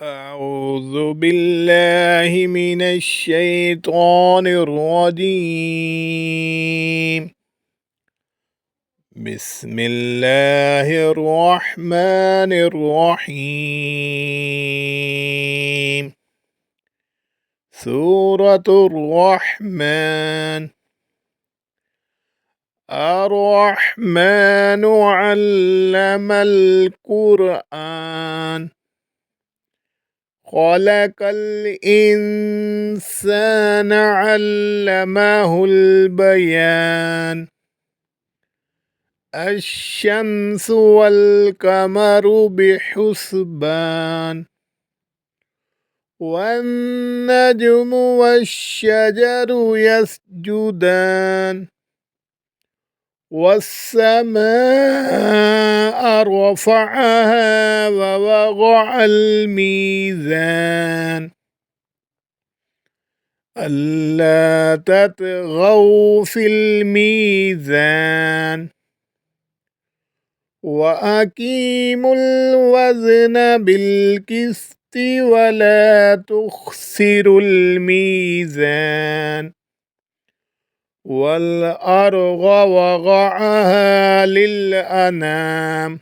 أعوذ بالله من الشيطان الرجيم. بسم الله الرحمن الرحيم. سورة الرحمن. الرحمن علم القرآن. خلق الإنسان علمه البيان. الشمس والقمر بحسبان. والنجم والشجر يسجدان. والسماء رفعها ووضع الميزان ألا تطغوا في الميزان وأقيموا الوزن بالقسط ولا تخسروا الميزان والأرض وضعها للأنام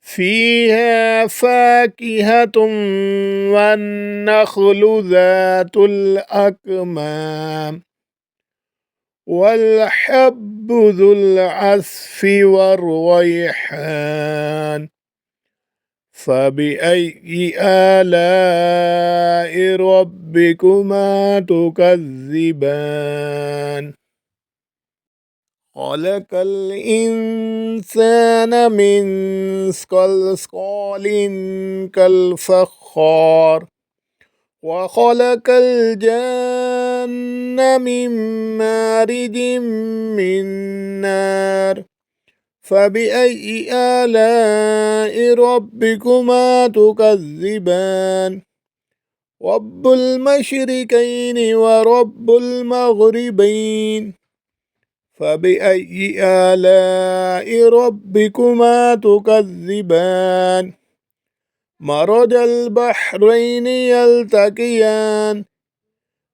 فيها فاكهة والنخل ذات الأكمام والحب ذو العصف والريحان فبأي آلاء ربكما تكذبان. خلق الإنسان من صلصال كالفخار وخلق الجن من مارج من نار فبأي آلاء ربكما تكذبان. رب المشرقين ورب المغربين فبأي آلاء ربكما تكذبان. مرج البحرين يلتقيان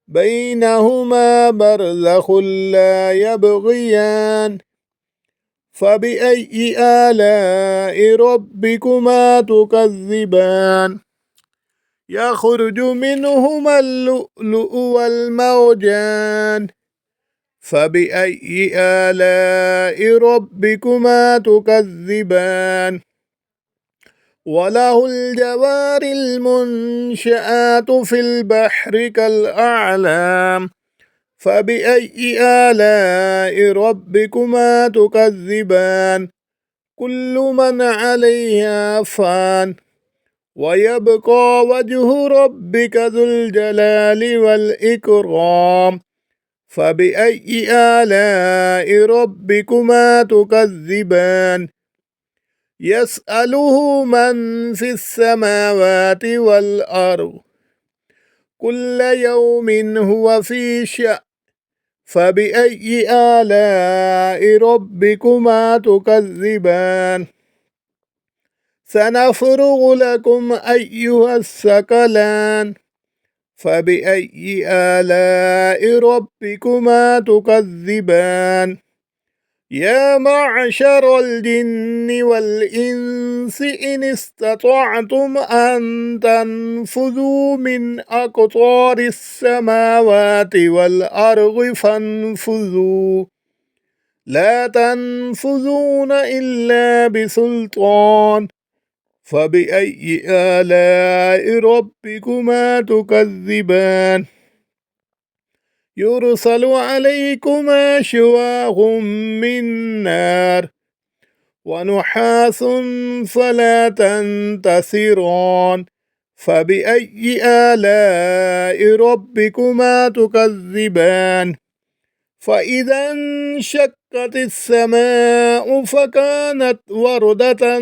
بينهما برزخ لا يبغيان فبأي آلاء ربكما تكذبان. يخرج منهما اللؤلؤ والمرجان فبأي آلاء ربكما تكذبان. وله الجوار المنشآت في البحر كالأعلام فبأي آلاء ربكما تكذبان. كل من عليها فان ويبقى وجه ربك ذو الجلال والإكرام فبأي آلاء ربكما تكذبان. يسأله من في السماوات والأرض كل يوم هو في شأن فبأي آلاء ربكما تكذبان. سنفرغ لكم أيها الثقلان فبأي آلاء ربكما تكذبان. يا معشر الجن والإنس إن استطعتم أن تنفذوا من أقطار السماوات والأرض فانفذوا لا تنفذون إلا بسلطان فبأي آلاء ربكما تكذبان. يرسل عليكما شواظ من نار ونحاس فلا تنتصران فبأي آلاء ربكما تكذبان. فإذا انشقت السماء فكانت وردة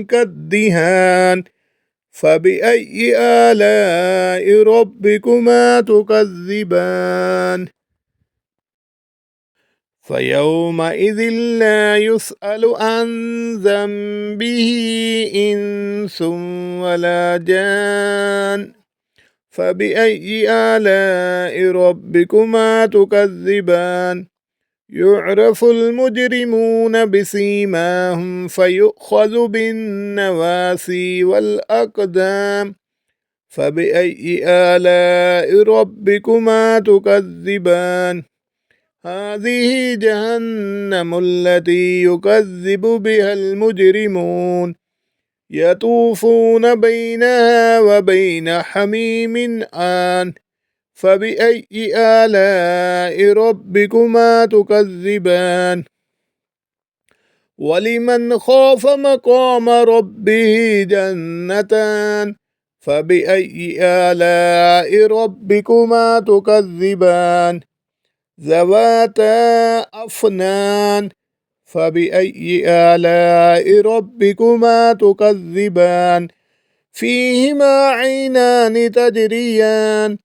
كالدهان فبأي آلاء ربكما تكذبان. فيومئذ لا يسأل عن ذنبه إنس ولا جان فبأي آلاء ربكما تكذبان يعرف المجرمون بسيماهم فيؤخذ بالنواسي والأقدام فبأي آلاء ربكما تكذبان هذه جهنم التي يكذب بها المجرمون يطوفون بينها وبين حميم آن فبأي آلاء ربكما تكذبان ولمن خاف مقام ربه جنتان فبأي آلاء ربكما تكذبان ذواتا أفنان فبأي آلاء ربكما تكذبان فيهما عينان تجريان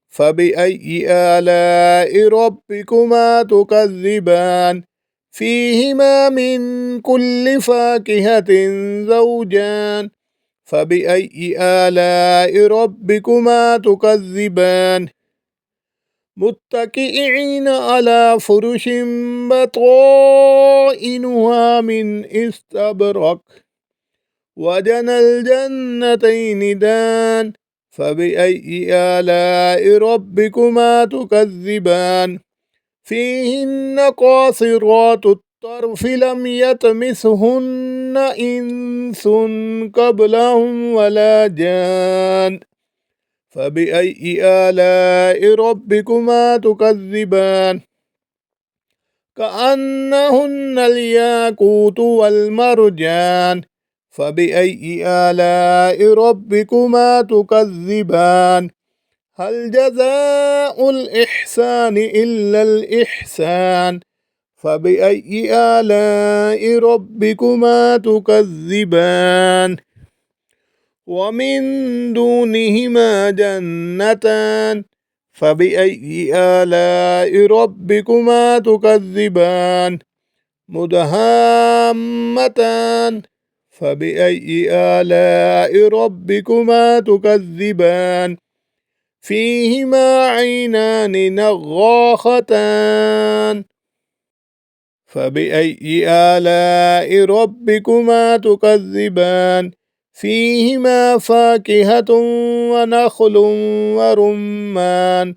فبأي آلاء ربكما تكذبان فيهما من كل فاكهة زوجان فبأي آلاء ربكما تكذبان متكئين على فرش بطائنها من استبرق وجنى الجنتين دان فبأي آلاء ربكما تكذبان فيهن قاصرات الطرف لم يطمثهن إنس قبلهم ولا جان فبأي آلاء ربكما تكذبان كأنهن الياقوت والمرجان فبأي آلاء ربكما تكذبان هل جزاء الإحسان إلا الإحسان فبأي آلاء ربكما تكذبان ومن دونهما جنتان فبأي آلاء ربكما تكذبان مدهامتان فبأي آلاء ربكما تكذبان فيهما عينان نضاختان فبأي آلاء ربكما تكذبان فيهما فاكهة ونخل ورمان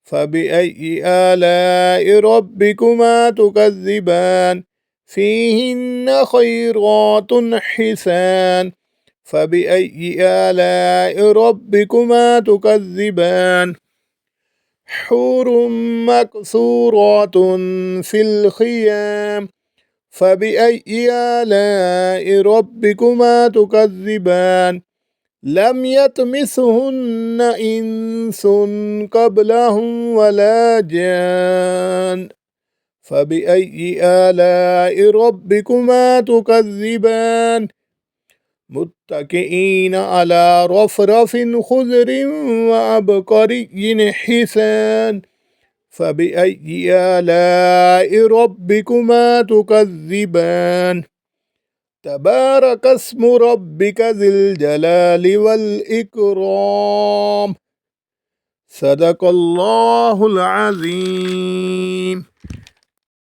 فبأي آلاء ربكما تكذبان فيهن خيرات حسان فبأي آلاء ربكما تكذبان حور مقصورات في الخيام فبأي آلاء ربكما تكذبان لم يطمثهن إنس قبلهم ولا جان فبأي آلاء ربكما تكذبان متكئين على رفرف خضر وعبقري حسان فبأي آلاء ربكما تكذبان تبارك اسم ربك ذي الجلال والإكرام صدق الله العظيم.